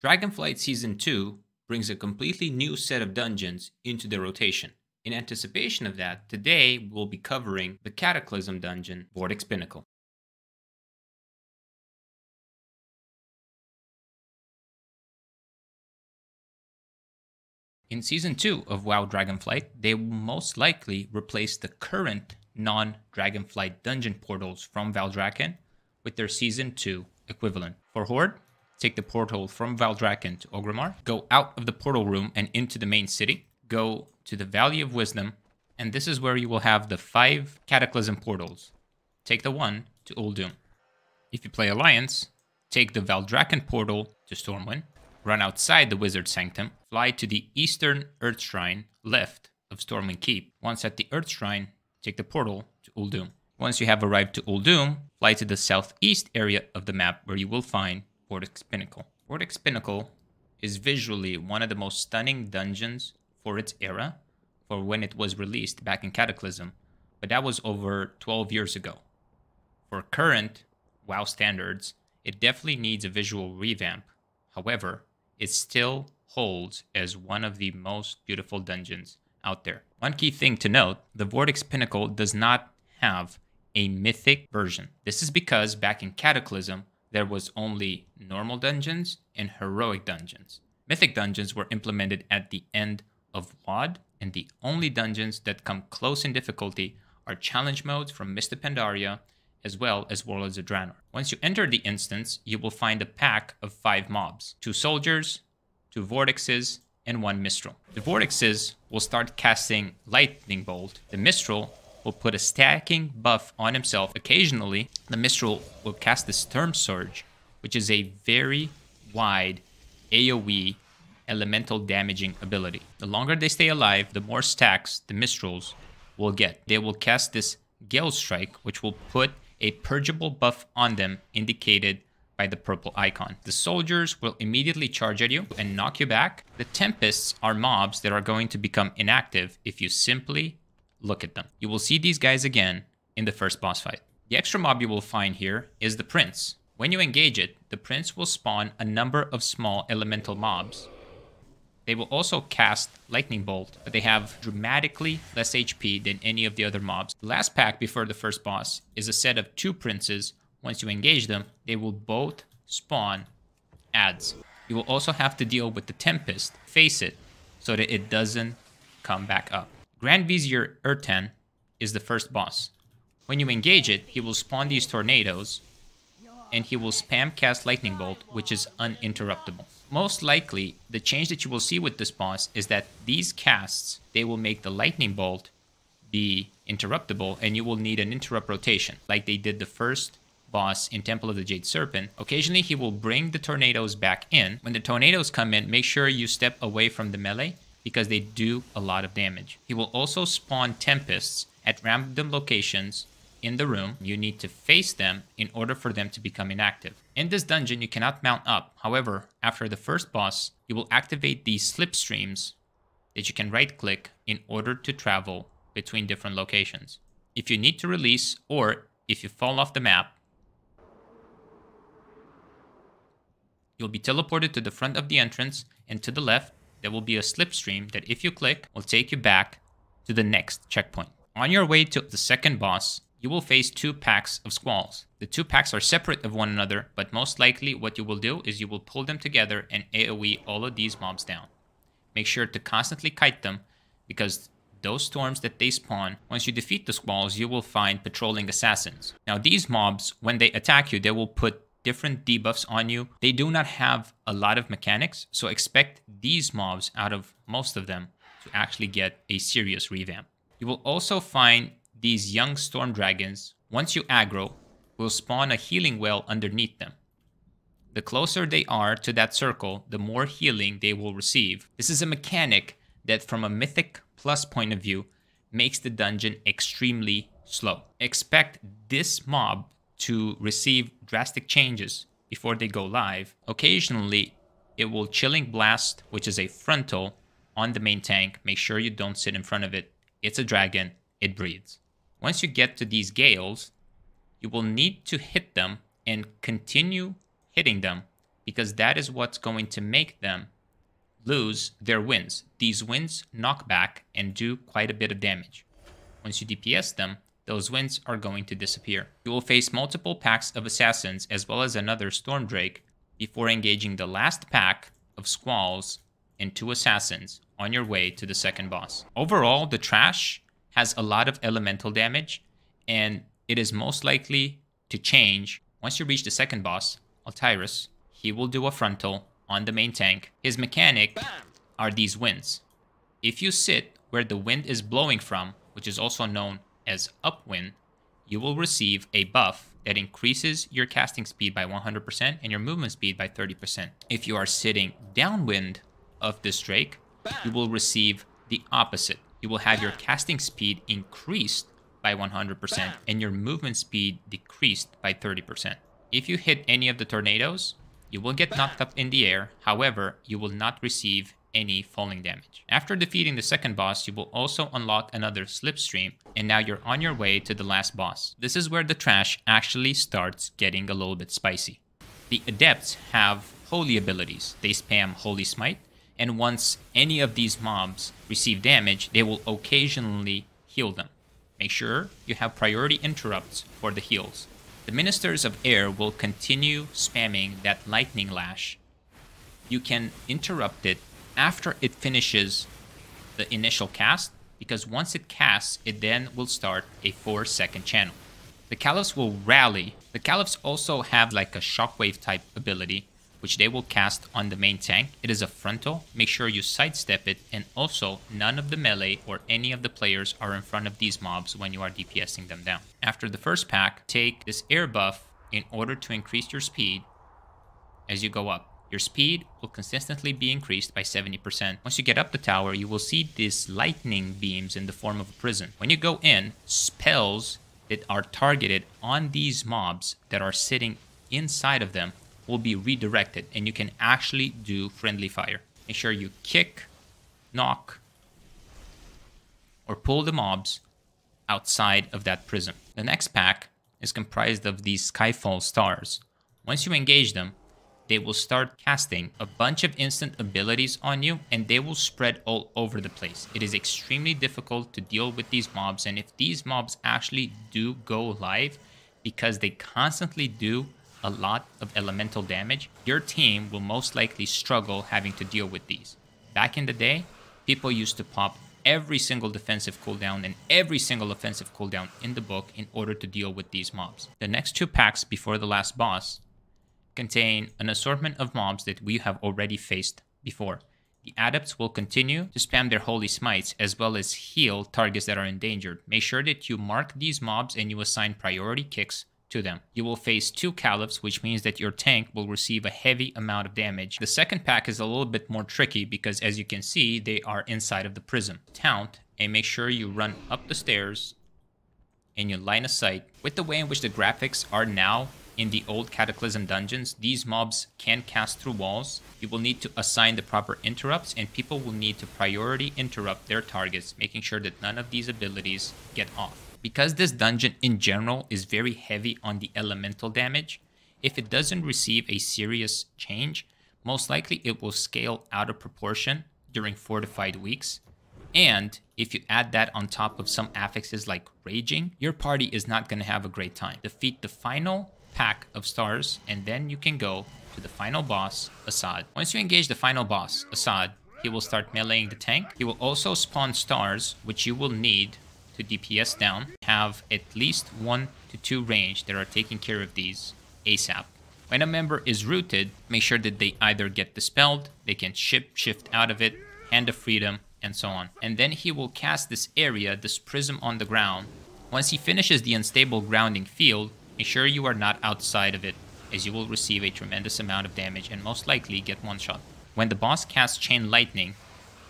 Dragonflight Season 2 brings a completely new set of dungeons into the rotation. In anticipation of that, today we'll be covering the Cataclysm dungeon, Vortex Pinnacle. In Season 2 of WoW Dragonflight, they will most likely replace the current non-Dragonflight dungeon portals from Valdrakken with their Season 2 equivalent. For Horde, take the portal from Valdrakken to Orgrimmar, go out of the portal room and into the main city, go to the Valley of Wisdom, and this is where you will have the 5 Cataclysm portals. Take the one to Uldum. If you play Alliance, take the Valdrakken portal to Stormwind, run outside the Wizard Sanctum, fly to the Eastern Earth Shrine left of Stormwind Keep. Once at the Earth Shrine, take the portal to Uldum. Once you have arrived to Uldum, fly to the southeast area of the map where you will find Vortex Pinnacle. Vortex Pinnacle is visually one of the most stunning dungeons for its era, for when it was released back in Cataclysm, but that was over 12 years ago. For current WoW standards, it definitely needs a visual revamp. However, it still holds as one of the most beautiful dungeons out there. One key thing to note, the Vortex Pinnacle does not have a mythic version. This is because back in Cataclysm, there was only normal dungeons and heroic dungeons. Mythic dungeons were implemented at the end of WoD, and the only dungeons that come close in difficulty are challenge modes from Mist of Pandaria, as well as Warlords of Draenor. Once you enter the instance, you will find a pack of 5 mobs, 2 soldiers, 2 vortexes, and 1 Mistral. The vortexes will start casting Lightning Bolt. The Mistral will put a stacking buff on himself. Occasionally, the Mistral will cast the Storm Surge, which is a very wide AoE elemental damaging ability. The longer they stay alive, the more stacks the Mistrals will get. They will cast this Gale Strike, which will put a purgeable buff on them, indicated by the purple icon. The soldiers will immediately charge at you and knock you back. The Tempests are mobs that are going to become inactive if you simply look at them. You will see these guys again in the first boss fight. The extra mob you will find here is the Prince. When you engage it, the Prince will spawn a number of small elemental mobs. They will also cast Lightning Bolt, but they have dramatically less HP than any of the other mobs. The last pack before the first boss is a set of 2 Princes. Once you engage them, they will both spawn adds. You will also have to deal with the Tempest, face it, so that it doesn't come back up. Grand Vizier Urtan is the first boss. When you engage it, he will spawn these tornadoes, and he will spam cast Lightning Bolt, which is uninterruptible. Most likely, the change that you will see with this boss is that these casts, they will make the Lightning Bolt be interruptible, and you will need an interrupt rotation, like they did the first boss in Temple of the Jade Serpent. Occasionally, he will bring the tornadoes back in. When the tornadoes come in, make sure you step away from the melee, because they do a lot of damage. He will also spawn Tempests at random locations in the room. You need to face them in order for them to become inactive. In this dungeon, you cannot mount up. However, after the first boss, you will activate these slipstreams that you can right-click in order to travel between different locations. If you need to release, or if you fall off the map, you'll be teleported to the front of the entrance, and to the left, there will be a slipstream that if you click, will take you back to the next checkpoint. On your way to the second boss, you will face 2 packs of Squalls. The 2 packs are separate of one another, but most likely what you will do is you will pull them together and AoE all of these mobs down. Make sure to constantly kite them, because those storms that they spawn, once you defeat the Squalls, you will find patrolling assassins. Now these mobs, when they attack you, they will put different debuffs on you. They do not have a lot of mechanics, so expect these mobs, out of most of them, to actually get a serious revamp. You will also find these young storm dragons. Once you aggro, will spawn a healing well underneath them. The closer they are to that circle, the more healing they will receive. This is a mechanic that, from a Mythic Plus point of view, makes the dungeon extremely slow. Expect this mob to receive drastic changes before they go live. Occasionally, it will Chilling Blast, which is a frontal, on the main tank. Make sure you don't sit in front of it. It's a dragon. It breathes. Once you get to these gales, you will need to hit them and continue hitting them because that is what's going to make them lose their wins. These wins knock back and do quite a bit of damage. Once you DPS them, those wins are going to disappear. You will face multiple packs of assassins as well as another storm drake before engaging the last pack of squalls and 2 assassins on your way to the second boss. Overall, the trash has a lot of elemental damage, and it is most likely to change once you reach the second boss, Altyrus. He will do a frontal on the main tank. His mechanic are these winds. If you sit where the wind is blowing from, which is also known as upwind, you will receive a buff that increases your casting speed by 100% and your movement speed by 30%. If you are sitting downwind of this drake, you will receive the opposite. You will have your casting speed increased by 100% and your movement speed decreased by 30%. If you hit any of the tornadoes, you will get knocked up in the air. However, you will not receive any falling damage. After defeating the second boss, you will also unlock another slipstream, and now you're on your way to the last boss. This is where the trash actually starts getting a little bit spicy. The adepts have holy abilities. They spam Holy Smite, and once any of these mobs receive damage, they will occasionally heal them. Make sure you have priority interrupts for the heals. The Ministers of Air will continue spamming that Lightning Lash. You can interrupt it after it finishes the initial cast, because once it casts, it then will start a 4-second channel. The Caliphs will rally. The Caliphs also have like a shockwave type ability, which they will cast on the main tank. It is a frontal. Make sure you sidestep it, and also none of the melee or any of the players are in front of these mobs when you are DPSing them down. After the first pack, take this air buff in order to increase your speed as you go up. Your speed will consistently be increased by 70%. Once you get up the tower, you will see these lightning beams in the form of a prison. When you go in, spells that are targeted on these mobs that are sitting inside of them will be redirected, and you can actually do friendly fire. Make sure you kick, knock, or pull the mobs outside of that prism. The next pack is comprised of these Skyfall stars. Once you engage them, they will start casting a bunch of instant abilities on you, and they will spread all over the place. It is extremely difficult to deal with these mobs, and if these mobs actually do go live, because they constantly do a lot of elemental damage, your team will most likely struggle having to deal with these. Back in the day, people used to pop every single defensive cooldown and every single offensive cooldown in the book in order to deal with these mobs. The next 2 packs before the last boss contain an assortment of mobs that we have already faced before. The adepts will continue to spam their holy smites as well as heal targets that are endangered. Make sure that you mark these mobs and you assign priority kicks to them. You will face 2 caliphs, which means that your tank will receive a heavy amount of damage. The second pack is a little bit more tricky because, as you can see, they are inside of the prism. Taunt, and make sure you run up the stairs and you line of sight. With the way in which the graphics are now in the old Cataclysm dungeons, these mobs can cast through walls. You will need to assign the proper interrupts, and people will need to priority interrupt their targets, making sure that none of these abilities get off. Because this dungeon in general is very heavy on the elemental damage, if it doesn't receive a serious change, most likely it will scale out of proportion during fortified weeks. And if you add that on top of some affixes like raging, your party is not going to have a great time. Defeat the final pack of stars, and then you can go to the final boss, Assad. Once you engage the final boss, Assad, he will start meleeing the tank. He will also spawn stars, which you will need to DPS down. Have at least 1 to 2 range that are taking care of these ASAP. When a member is rooted, make sure that they either get dispelled, they can shift out of it, Hand of Freedom, and so on. And then he will cast this area, this prism on the ground. Once he finishes the unstable grounding field, make sure you are not outside of it, as you will receive a tremendous amount of damage and most likely get one shot. When the boss casts Chain Lightning,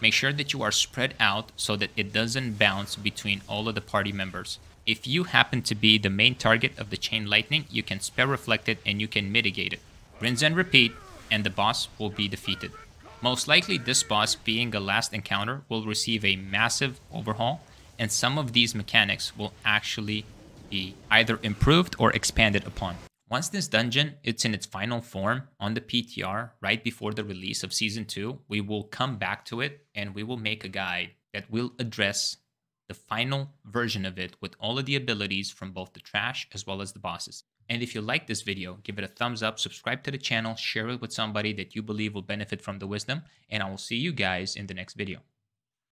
make sure that you are spread out so that it doesn't bounce between all of the party members. If you happen to be the main target of the Chain Lightning, you can spell Reflect it and you can mitigate it. Rinse and repeat, and the boss will be defeated. Most likely this boss, being a last encounter, will receive a massive overhaul, and some of these mechanics will actually be either improved or expanded upon. Once this dungeon it's in its final form on the PTR right before the release of Season 2, we will come back to it and we will make a guide that will address the final version of it with all of the abilities from both the trash as well as the bosses. And if you like this video, give it a thumbs up, subscribe to the channel, share it with somebody that you believe will benefit from the wisdom, and I will see you guys in the next video.